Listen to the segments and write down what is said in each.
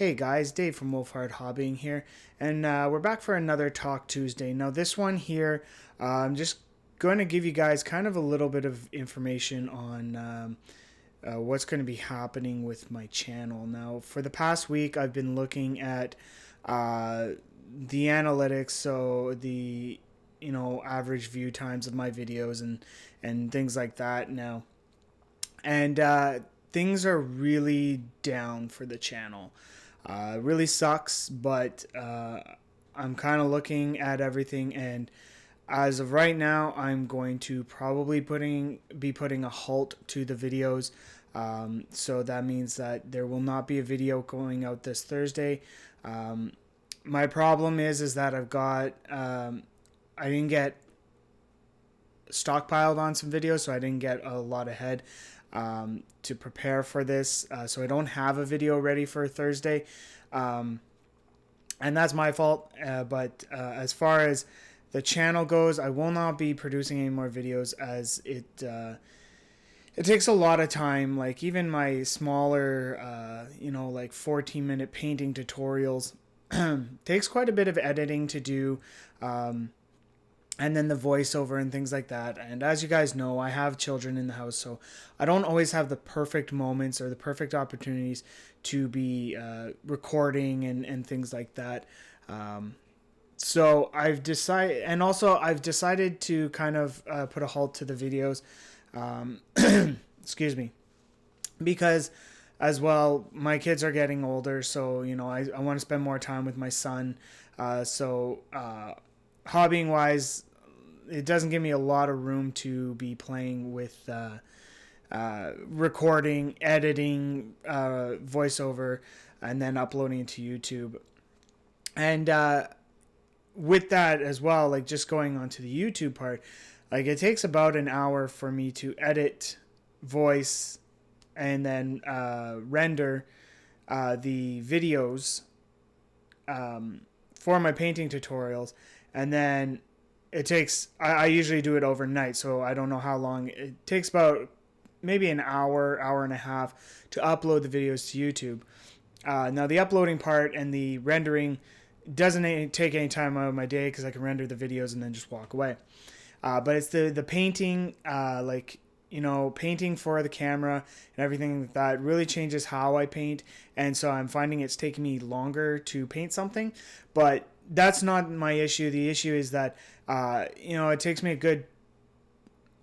Hey guys, Dave from Wolfhard Hobbying here, and we're back for another Talk Tuesday. Now, this one here, I'm just going to give you guys kind of a little bit of information on what's going to be happening with my channel. Now, for the past week, I've been looking at the analytics, so the average view times of my videos and things like that now, and things are really down for the channel. Really sucks, but I'm kind of looking at everything, and as of right now, I'm going to probably be putting a halt to the videos. So that means that there will not be a video going out this Thursday. My problem is that I've got I didn't get stockpiled on some videos, so I didn't get a lot ahead to prepare for this, so I don't have a video ready for Thursday, and that's my fault, but as far as the channel goes, I will not be producing any more videos, as it takes a lot of time. Like, even my smaller like 14-minute painting tutorials takes quite a bit of editing to do, and then the voiceover and things like that. And as you guys know, I have children in the house, so I don't always have the perfect moments or the perfect opportunities to be recording and things like that. So I've decided to kind of put a halt to the videos. Excuse me, because as well, my kids are getting older, so I want to spend more time with my son. Hobbying wise, it doesn't give me a lot of room to be playing with recording, editing, voiceover, and then uploading it to YouTube. And with that as well, like, just going on to the YouTube part, like, it takes about an hour for me to edit, voice, and then render the videos for my painting tutorials. And then it takes, I usually do it overnight, so I don't know how long. It takes about maybe an hour, hour and a half to upload the videos to YouTube. Now, the uploading part and the rendering doesn't take any time out of my day, because I can render the videos and then just walk away. But it's the painting, painting for the camera and everything like that really changes how I paint. And so I'm finding it's taking me longer to paint something, but that's not my issue. The issue is that, it takes me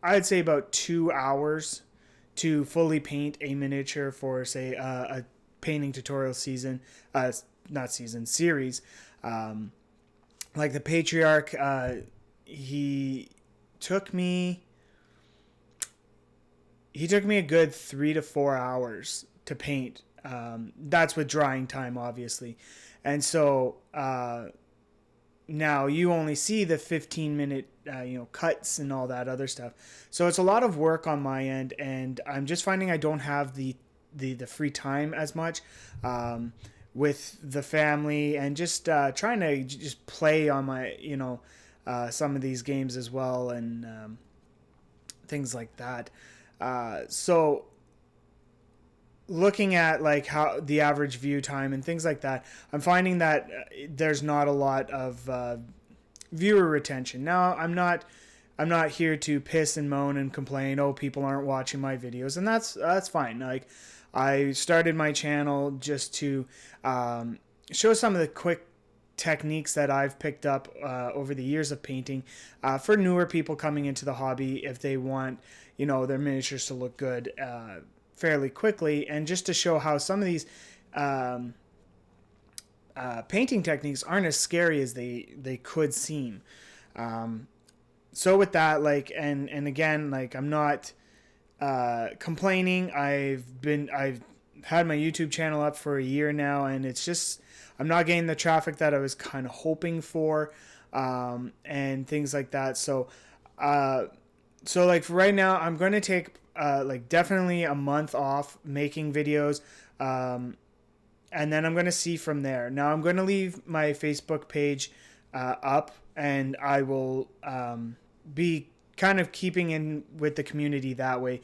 I'd say about 2 hours to fully paint a miniature for, say, a painting tutorial series. Like the Patriarch, he took me a good 3 to 4 hours to paint. That's with drying time, obviously. And so now you only see the 15-minute cuts and all that other stuff. So it's a lot of work on my end, and I'm just finding I don't have the free time as much with the family, and just trying to just play on my some of these games as well, and things like that. So looking at, like, how the average view time and things like that, I'm finding that there's not a lot of viewer retention. Now, I'm not here to piss and moan and complain, oh, people aren't watching my videos, and that's fine. Like, I started my channel just to show some of the quick techniques that I've picked up over the years of painting, for newer people coming into the hobby, if they want their miniatures to look good fairly quickly, and just to show how some of these painting techniques aren't as scary as they could seem. So with that, like, and again, like, I'm not complaining. I've had my YouTube channel up for a year now, and it's just, I'm not getting the traffic that I was kind of hoping for, and things like that. So like, for right now, I'm going to take definitely a month off making videos, and then I'm going to see from there. Now, I'm going to leave my Facebook page up, and I will be kind of keeping in with the community that way.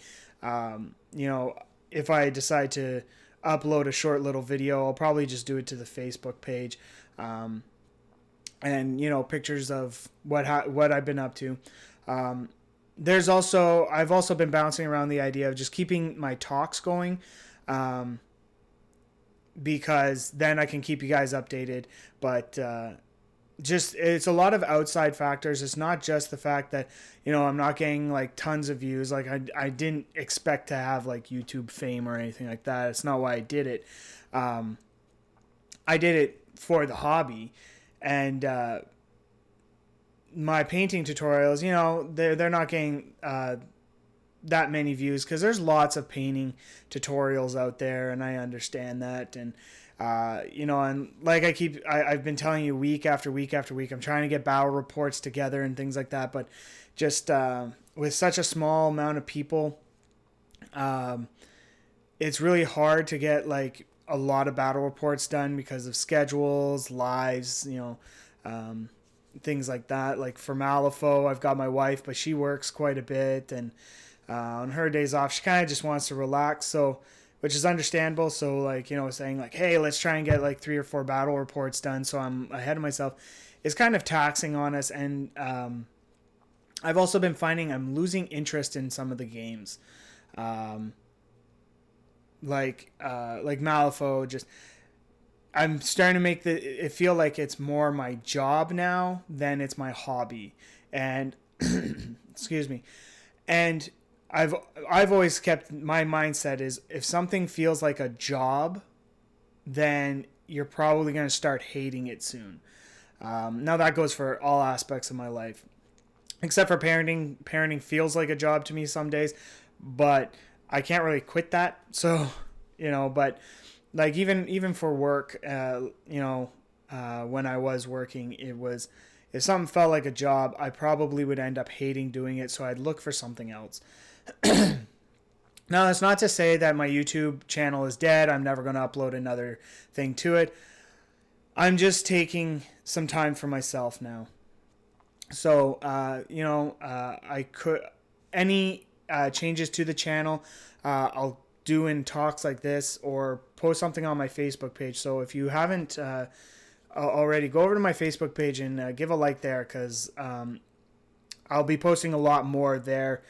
If I decide to upload a short little video. I'll probably just do it to the Facebook page, and pictures of what I've been up to. I've also been bouncing around the idea of just keeping my talks going, because then I can keep you guys updated. But just it's a lot of outside factors. It's not just the fact that I'm not getting like tons of views. Like I didn't expect to have like YouTube fame or anything like that. It's not why I did it. I did it for the hobby, and my painting tutorials, they're not getting that many views because there's lots of painting tutorials out there, and I understand that. And and like I've been telling you week after week after week, I'm trying to get battle reports together and things like that, but just with such a small amount of people, it's really hard to get like a lot of battle reports done because of schedules, lives, things like that. Like for Malifaux, I've got my wife, but she works quite a bit, and on her days off, she kind of just wants to relax, so which is understandable. So like saying like, hey, let's try and get like 3 or 4 battle reports done, so I'm ahead of myself, is kind of taxing on us. And I've also been finding I'm losing interest in some of the games, like Malifaux. Just I'm starting to make it feel like it's more my job now than it's my hobby. And excuse me. And I've always kept my mindset is if something feels like a job, then you're probably going to start hating it soon. Now that goes for all aspects of my life, except for parenting. Parenting feels like a job to me some days, but I can't really quit that. So, but like even for work, when I was working, it was, if something felt like a job, I probably would end up hating doing it. So I'd look for something else. Now, that's not to say that my YouTube channel is dead. I'm never going to upload another thing to it. I'm just taking some time for myself now. So, I could, any changes to the channel, I'll do in talks like this or post something on my Facebook page. So if you haven't already, go over to my Facebook page and give a like there, because I'll be posting a lot more there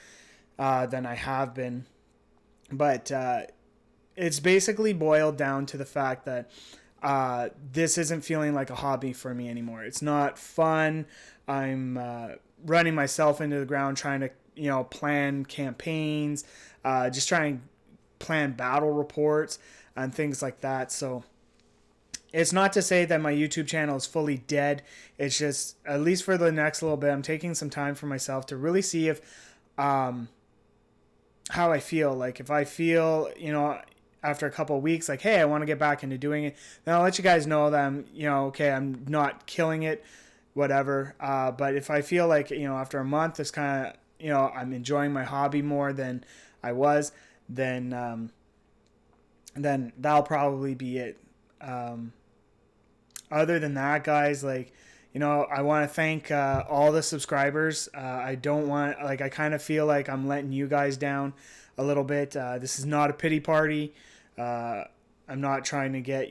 than I have been. But it's basically boiled down to the fact that this isn't feeling like a hobby for me anymore. It's not fun. I'm running myself into the ground trying to plan campaigns, just trying to plan battle reports and things like that. So it's not to say that my YouTube channel is fully dead. It's just, at least for the next little bit, I'm taking some time for myself to really see if how I feel. Like if I feel, after a couple of weeks, like, hey, I want to get back into doing it, then I'll let you guys know that I'm, okay, I'm not killing it, whatever. But if I feel like, after a month, it's kind of, I'm enjoying my hobby more than I was, then that'll probably be it. Other than that, guys, like, I want to thank all the subscribers. I don't want, like, I kind of feel like I'm letting you guys down a little bit. This is not a pity party. I'm not trying to get,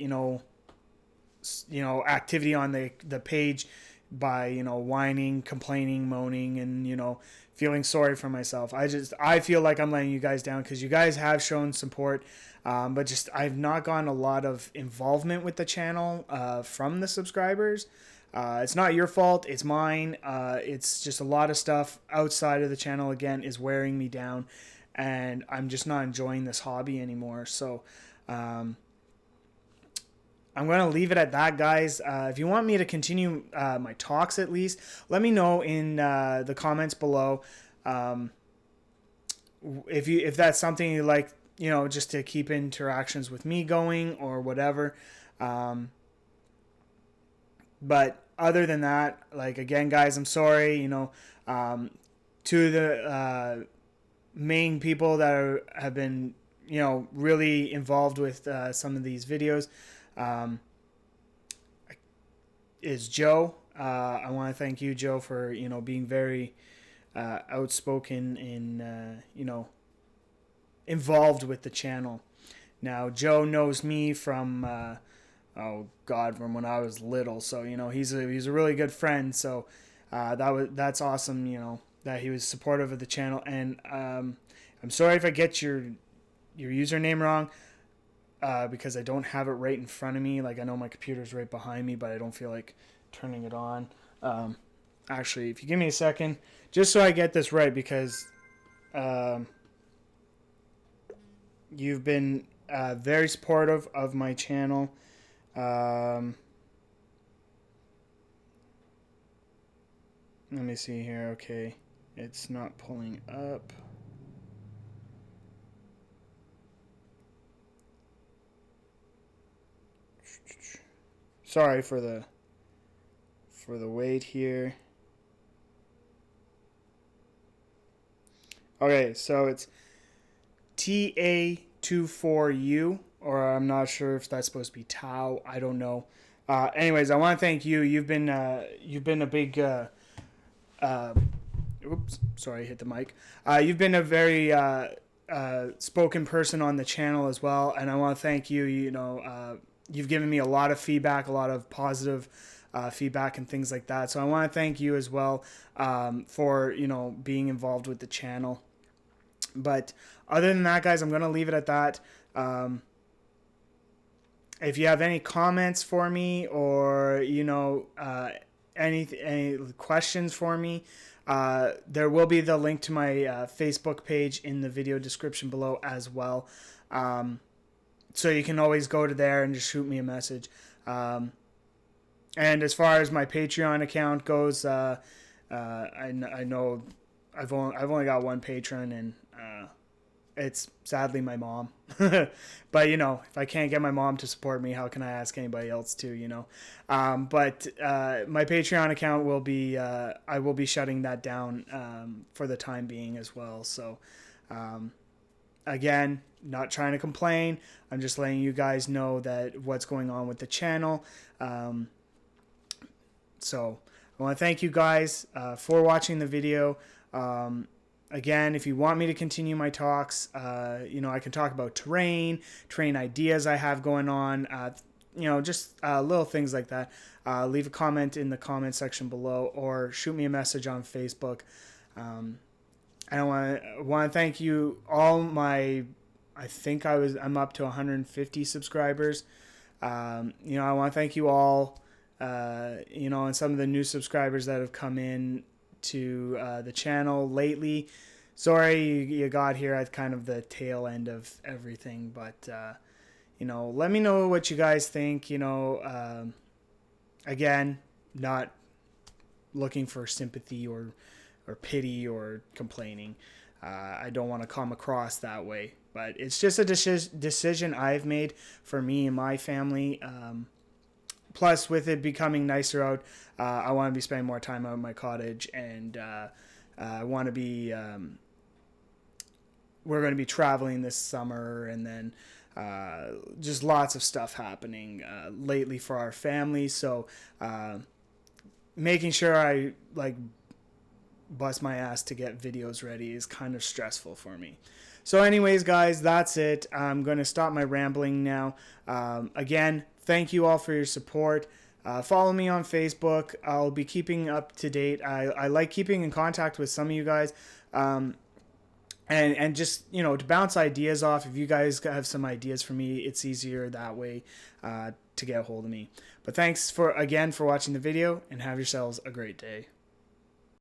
activity on the page by, whining, complaining, moaning, and, feeling sorry for myself. I feel like I'm letting you guys down because you guys have shown support. But just, I've not gotten a lot of involvement with the channel from the subscribers. It's not your fault. It's mine. It's just a lot of stuff outside of the channel, again, is wearing me down. And I'm just not enjoying this hobby anymore. So I'm going to leave it at that, guys. If you want me to continue my talks at least, let me know in the comments below. If that's something you like, just to keep interactions with me going or whatever. But other than that, like, again, guys, I'm sorry, to the main people that have been, really involved with some of these videos, is Joe. I want to thank you, Joe, for, being very outspoken and, involved with the channel. Now Joe knows me from oh God, from when I was little. So he's a really good friend. So that's awesome. That he was supportive of the channel. And I'm sorry if I get your username wrong. Because I don't have it right in front of me. Like, I know my computer's right behind me, but I don't feel like turning it on. Actually, if you give me a second, just so I get this right, because you've been very supportive of my channel. Let me see here. Okay, it's not pulling up. Sorry for the wait here. Okay, so it's TA24U, or I'm not sure if that's supposed to be Tau. I don't know. Anyways, I want to thank you. You've been a big. Oops, sorry, I hit the mic. You've been a very spoken person on the channel as well, and I want to thank you. You've given me a lot of feedback, a lot of positive feedback and things like that. So I want to thank you as well for being involved with the channel. But other than that, guys, I'm going to leave it at that. If you have any comments for me, or any questions for me, there will be the link to my Facebook page in the video description below as well. So you can always go to there and just shoot me a message. And as far as my Patreon account goes, I know I've only got one patron, and it's sadly my mom. But if I can't get my mom to support me, how can I ask anybody else to? But my Patreon account will be I will be shutting that down for the time being as well. So again, not trying to complain. I'm just letting you guys know that what's going on with the channel. So I want to thank you guys for watching the video. Again, if you want me to continue my talks, I can talk about terrain ideas I have going on, just little things like that. Leave a comment in the comment section below, or shoot me a message on Facebook. And I want to thank you all. I think I'm up to 150 subscribers. I want to thank you all. And some of the new subscribers that have come in to the channel lately. Sorry you got here at kind of the tail end of everything, but let me know what you guys think. Again, not looking for sympathy or pity or complaining. I don't want to come across that way, but it's just a decision I've made for me and my family. Plus, with it becoming nicer out, I want to be spending more time out in my cottage, and I want to be. We're going to be traveling this summer, and then just lots of stuff happening lately for our family. So, making sure I bust my ass to get videos ready is kind of stressful for me. So, anyways, guys, that's it. I'm going to stop my rambling now. Again, thank you all for your support. Follow me on Facebook. I'll be keeping up to date. I like keeping in contact with some of you guys. And just, to bounce ideas off. If you guys have some ideas for me, it's easier that way to get a hold of me. But thanks again for watching the video, and have yourselves a great day.